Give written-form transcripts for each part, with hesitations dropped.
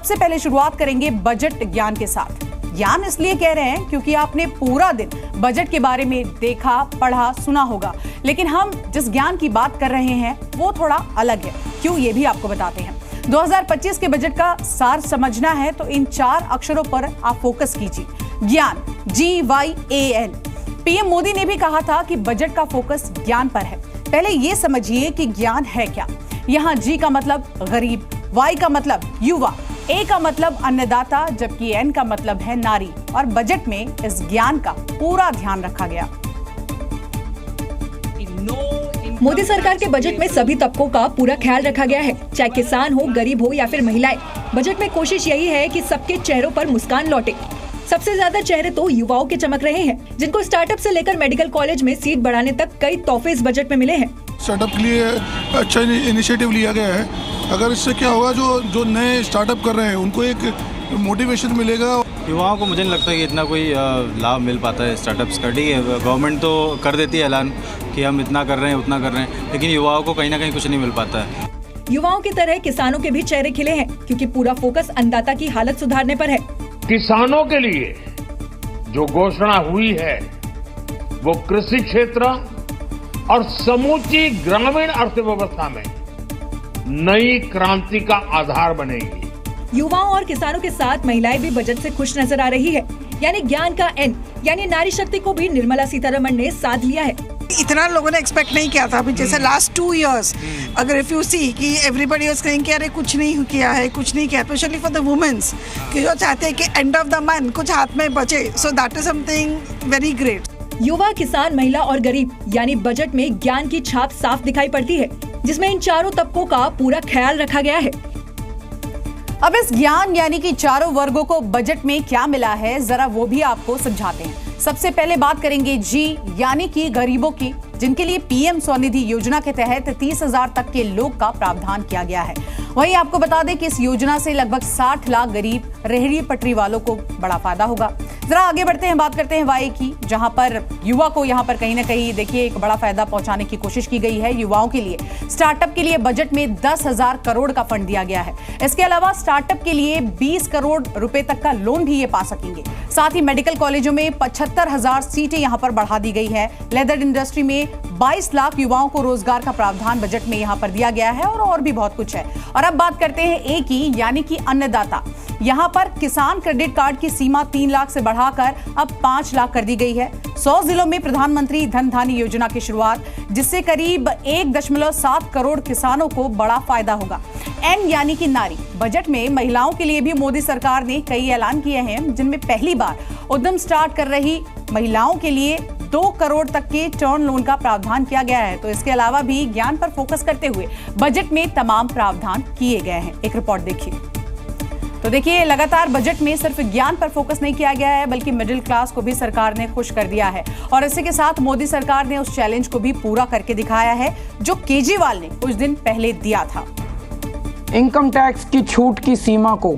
सबसे पहले शुरुआत करेंगे बजट ज्ञान के साथ। ज्ञान इसलिए कह रहे हैं क्योंकि आपने पूरा दिन बजट के बारे में देखा, पढ़ा, सुना होगा, लेकिन हम जिस ज्ञान की बात कर रहे हैं वो थोड़ा अलग है। क्यों, ये भी आपको बताते हैं। 2025 के बजट का सार समझना है तो इन 4 अक्षरों पर आप फोकस कीजिए, ज्ञान, GYAN। पीएम मोदी ने भी कहा था कि बजट का फोकस ज्ञान पर है। पहले ये समझिए कि ज्ञान है क्या। यहाँ G का मतलब गरीब, Y का मतलब युवा, A का मतलब अन्नदाता, जबकि N का मतलब है नारी। और बजट में इस ज्ञान का पूरा ध्यान रखा गया। मोदी सरकार के बजट में सभी तबकों का पूरा ख्याल रखा गया है, चाहे किसान हो, गरीब हो या फिर महिलाएं। बजट में कोशिश यही है कि सबके चेहरों पर मुस्कान लौटे। सबसे ज्यादा चेहरे तो युवाओं के चमक रहे हैं, जिनको स्टार्टअप से लेकर मेडिकल कॉलेज में सीट बढ़ाने तक कई तोहफे इस बजट में मिले हैं। स्टार्टअप के लिए अच्छा इनिशिएटिव लिया गया है। अगर इससे क्या होगा, जो नए स्टार्टअप कर रहे हैं उनको एक मोटिवेशन मिलेगा। युवाओं को मुझे नहीं लगता कि इतना कोई लाभ मिल पाता है स्टार्टअप्स का। ठीक है, गवर्नमेंट तो कर देती है ऐलान कि हम इतना कर रहे हैं, उतना कर रहे हैं, लेकिन युवाओं को कहीं ना कहीं कुछ नहीं मिल पाता है। युवाओं की तरह किसानों के भी चेहरे खिले हैं, क्योंकि पूरा फोकस अन्नदाता की हालत सुधारने पर है। किसानों के लिए जो घोषणा हुई है वो कृषि क्षेत्र और समूची ग्रामीण अर्थव्यवस्था में नई क्रांति का आधार बनेगी। युवाओं और किसानों के साथ महिलाएं भी बजट से खुश नजर आ रही है। यानी ज्ञान का N यानी नारी शक्ति को भी निर्मला सीतारमण ने साध लिया है। इतना लोगों ने एक्सपेक्ट नहीं किया था। अभी जैसे लास्ट 2 इयर्स अगर इफ यू सी कि एवरीबडी वाज सेइंग कि अरे कुछ नहीं किया है, कुछ नहीं किया, स्पेशली फॉर द वुमेन्स कि जो चाहते हैं कि एंड ऑफ द मंथ कुछ हाथ में बचे। So that is something very great. युवा, किसान, महिला और गरीब यानी बजट में ज्ञान की छाप साफ दिखाई पड़ती है, जिसमें इन चारों तबकों का पूरा ख्याल रखा गया है। अब इस ज्ञान यानी कि चारों वर्गों को बजट में क्या मिला है, जरा वो भी आपको समझाते हैं। सबसे पहले बात करेंगे G यानी कि गरीबों की, जिनके लिए पीएम स्वनिधि योजना के तहत 30,000 तक के लोग का प्रावधान किया गया है। वहीं आपको बता दें कि इस योजना से लगभग 60 लाख गरीब रेहड़ी पटरी वालों को बड़ा फायदा होगा। जरा आगे बढ़ते हैं, बात करते हैं Y की, जहां पर युवा को यहां पर कहीं ना कहीं देखिए एक बड़ा फायदा पहुंचाने की कोशिश की गई है। युवाओं के लिए स्टार्टअप के लिए बजट में 10,000 करोड़ का फंड दिया गया है। इसके अलावा स्टार्टअप के लिए 20 करोड़ रुपए तक का लोन भी ये पा सकेंगे। साथ ही मेडिकल कॉलेजों में 75,000 सीटें यहां पर बढ़ा दी गई है। लेदर इंडस्ट्री में 22 लाख युवाओं को रोजगार का प्रावधान बजट में यहां पर दिया गया है और भी बहुत कुछ है। और अब बात करते हैं A की यानी कि अन्नदाता। यहां पर किसान क्रेडिट कार्ड की सीमा 3 लाख से बढ़ाकर अब 5 लाख कर दी गई है। 100 जिलों में प्रधानमंत्री धन धान्य योजना की शुरुआत, जिससे करीब 1.7 करोड़ किसानों को बड़ा फायदा होगा। N यानी कि नारी। बजट में महिलाओं के लिए भी मोदी सरकार ने कई ऐलान किए हैं, जिनमें पहली बार उद्यम स्टार्ट कर रही महिलाओं के लिए 2 करोड़ तक के टर्म लोन का प्रावधान किया गया है। तो इसके अलावा भी ज्ञान पर फोकस करते हुए बजट में तमाम प्रावधान किए गए हैं। एक रिपोर्ट देखिए। तो देखिए, लगातार बजट में सिर्फ ज्ञान पर फोकस नहीं किया गया है, बल्कि मिडिल क्लास को भी सरकार ने खुश कर दिया है। और इसी के साथ मोदी सरकार ने उस चैलेंज को भी पूरा करके दिखाया है जो केजरीवाल ने कुछ दिन पहले दिया था। इनकम टैक्स की छूट की सीमा को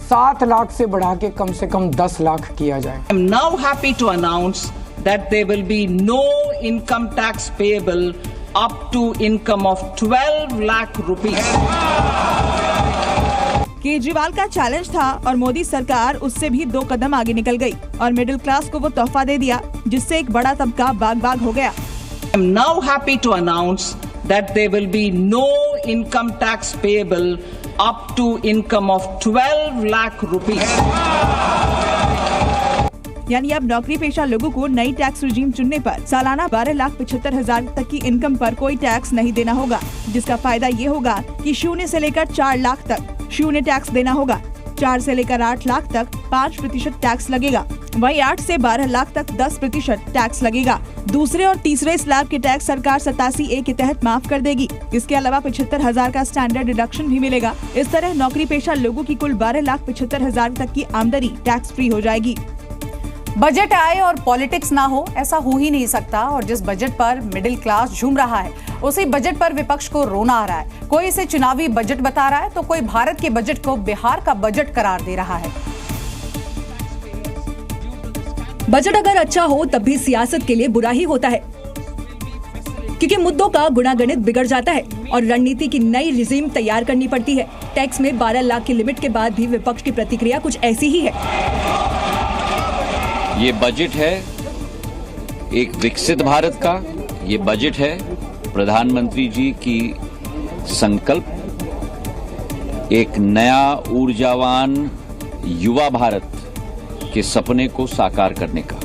7 लाख से बढ़ा के कम से कम 10 लाख किया जाए। I am now happy to announce that there will be no income tax payable up to income of 12 lakh rupees. Kejriwal का चैलेंज था और मोदी सरकार उससे भी 2 कदम आगे निकल गई और मिडिल क्लास को वो तोहफा दे दिया, जिससे एक बड़ा तबका बाग-बाग हो गया। I am now happy to announce that there will be no income tax payable up to income of 12 lakh rupees. यानी अब नौकरी पेशा लोगों को नई टैक्स रिजीम चुनने पर सालाना 12,75,000 तक की इनकम पर कोई टैक्स नहीं देना होगा, जिसका फायदा ये होगा कि 0 से लेकर 4 लाख तक 0 टैक्स देना होगा। 4 से लेकर 8 लाख तक 5% टैक्स लगेगा। वहीं 8 से 12 लाख तक 10% टैक्स लगेगा। दूसरे और तीसरे स्लैब के टैक्स सरकार 87A के तहत माफ कर देगी। इसके अलावा 75,000 का स्टैंडर्ड डिडक्शन भी मिलेगा। इस तरह नौकरी पेशा लोगों की कुल 12,75,000 तक की आमदनी टैक्स फ्री हो जाएगी। बजट आए और पॉलिटिक्स ना हो, ऐसा हो ही नहीं सकता। और जिस बजट पर मिडिल क्लास झूम रहा है, उसी बजट पर विपक्ष को रोना आ रहा है। कोई इसे चुनावी बजट बता रहा है तो कोई भारत के बजट को बिहार का बजट करार दे रहा है। बजट अगर अच्छा हो तब भी सियासत के लिए बुरा ही होता है। क्योंकि मुद्दों का गुणागणित बिगड़ जाता है और रणनीति की नई रिजीम तैयार करनी पड़ती है। टैक्स में 12 लाख की लिमिट के बाद भी विपक्ष की प्रतिक्रिया कुछ ऐसी ही है। ये बजट है एक विकसित भारत का, ये बजट है प्रधानमंत्री जी की संकल्प, एक नया ऊर्जावान युवा भारत के सपने को साकार करने का।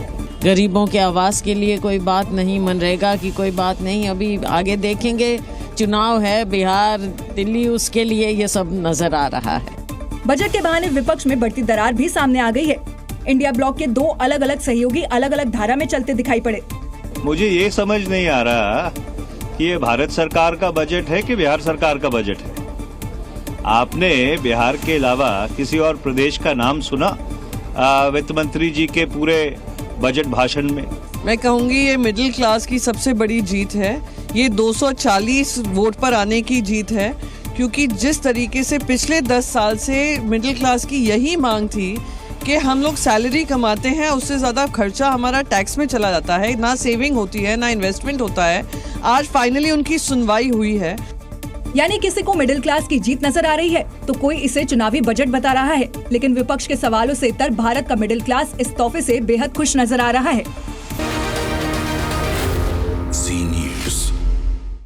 गरीबों के आवास के लिए कोई बात नहीं, मनरेगा की कोई बात नहीं, अभी आगे देखेंगे, चुनाव है बिहार दिल्ली, उसके लिए ये सब नजर आ रहा है। बजट के बहाने विपक्ष में बढ़ती दरार भी सामने आ गई है। इंडिया ब्लॉक के 2 अलग अलग सहयोगी अलग अलग धारा में चलते दिखाई पड़े। मुझे ये समझ नहीं आ रहा कि ये भारत सरकार का बजट है कि बिहार सरकार का बजट है। आपने बिहार के अलावा किसी और प्रदेश का नाम सुना वित्त मंत्री जी के पूरे बजट भाषण में? मैं कहूँगी ये मिडिल क्लास की सबसे बड़ी जीत है। ये 240 वोट पर आने की जीत है, क्योंकि जिस तरीके से पिछले 10 साल से मिडिल क्लास की यही मांग थी कि हम लोग सैलरी कमाते हैं, उससे ज़्यादा खर्चा हमारा टैक्स में चला जाता है, ना सेविंग होती है ना इन्वेस्टमेंट होता है। आज फाइनली उनकी सुनवाई हुई है। यानी किसी को मिडिल क्लास की जीत नजर आ रही है तो कोई इसे चुनावी बजट बता रहा है, लेकिन विपक्ष के सवालों से तर भारत का मिडिल क्लास इस तोहफे से बेहद खुश नजर आ रहा है।